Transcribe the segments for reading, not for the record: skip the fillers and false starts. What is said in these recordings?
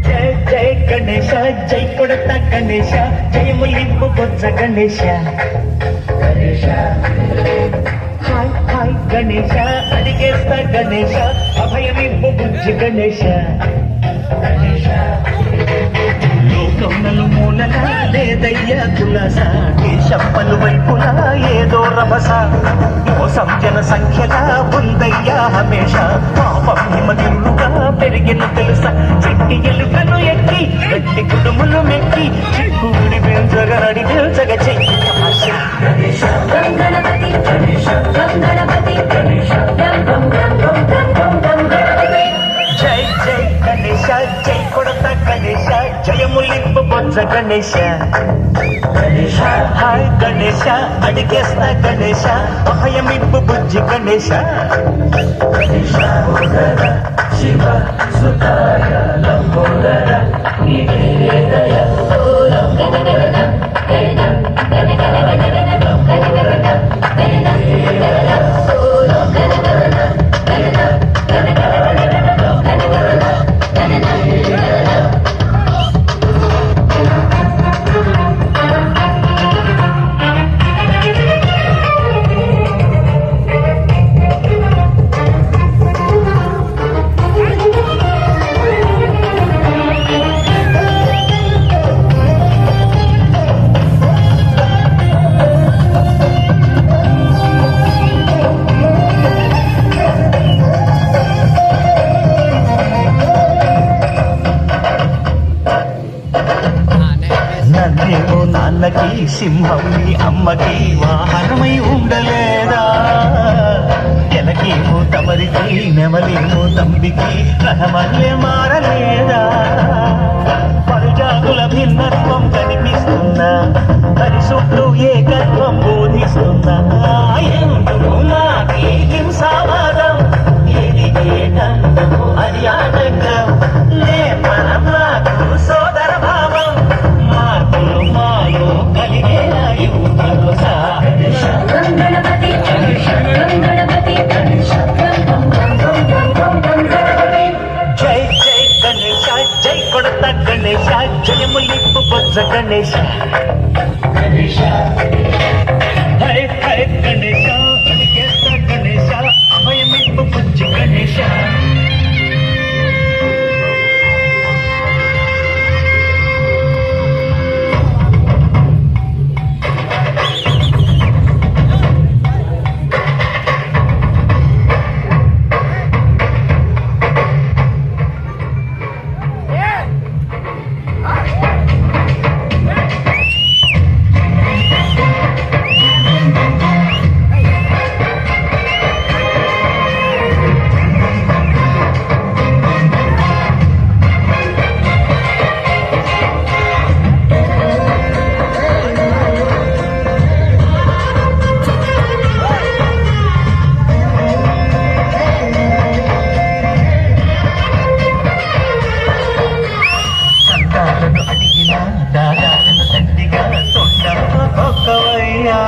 జై జై గణేశ జై కొడత గణేశ జయములింపు బొజ్జ గణేశ గణేశ హాయ్ హాయ్ గణేశ అడిగేస్తా గణేశ అభయమింపు బుజ్జి గణేశ గణేశ లోకం నలుమూలలా లేదయ్యా కులస దేశం పలువైపులా ఏదో రభస మోసం జన సంఖ్యగా ఉందయ్యా హమేష పాపం హిమగిరులుగా పెరిగిన తెలుసా చెట్టి ఎలుకను ఎక్కి గట్టి కుటుంబలు మెక్కి చిక్కుడి పెంచగనడి నిల్చగ చెయ్యి గణేశ గణపతి గణేశ గణపతి గణేశ జై జై గణేశ జై కొడత గణేశ జయములింపు బొజ్జ గణేశ గణేశ హాయ్ గణేశ అడిగేస్తా గణేశ అభయమింపు బుజ్జి గణేశ గణేశ శివ సుతాయ లంబోదర నివేదయ నన్నేమో నాన్నకి సింహం నీ అమ్మకి వాహనమై ఉండలేదా ఎలకేమో తమరికి నెమలేమో తంబికి రహమల్లే మారలేదా పరుజాతుల భిన్నత్వం కనిపిస్తున్నా పరిశుద్ధు ఏకత్వం బోధిస్తున్నా ఎందుకు నాకే హింసావాదం ఏది ఏకందము అది ఆటంకం లే మనం నాకు సోదర భావం మార్పులు మాలో కలిగేలా యువతలోసా గణపతి గణపతి జై జై గణేశ జై కొడత గణేశ జయములింపు బొజ్జ గణేశ గణేశ హై హై గణేశ అడిగేస్తా గణేశ అభయమింపు బుజ్జి గణేశ దాదాలను తండ్రిగా తొక్కవయ్యా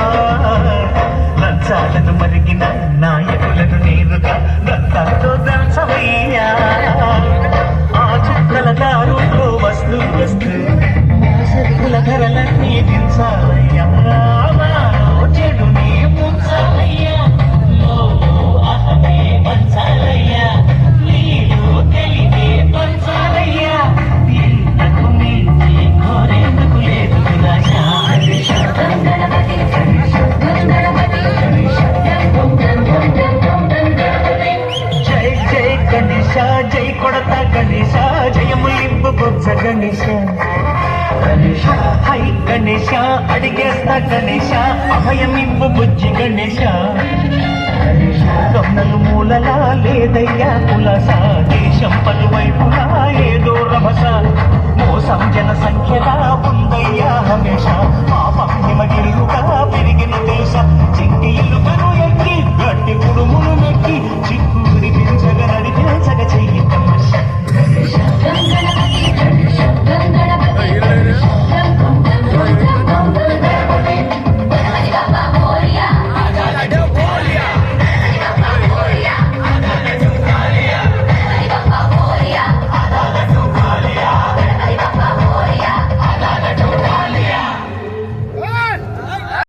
లంచాలను మరిగిన నాయకులను నేరుగా దత్తాతో దంచవయ్యా ఆ చుక్కల దారుల్లో వస్తూ వస్తూ సరుకుల ధరలన్నీ దించాలయ్యా చెడుని ముంచాలయ్యా అహమే పంచాలయ్యా నీలో తెలివే పంచాలయ్యా ఇంతకు మించి కోరేందుకు లేదు జై జై గణేశ జై కొడత గణేశ జయములింపు బొజ్జ గణేశ గణేశ హై గణేశ అడిగేస్తా గణేశ అభయమింపు బుజ్జి గణేశ గమనలు మూలలా లేదయ్యా కులస దేశం పలువైపులా ఏదో రభస మోసం జన సంఖ్యలా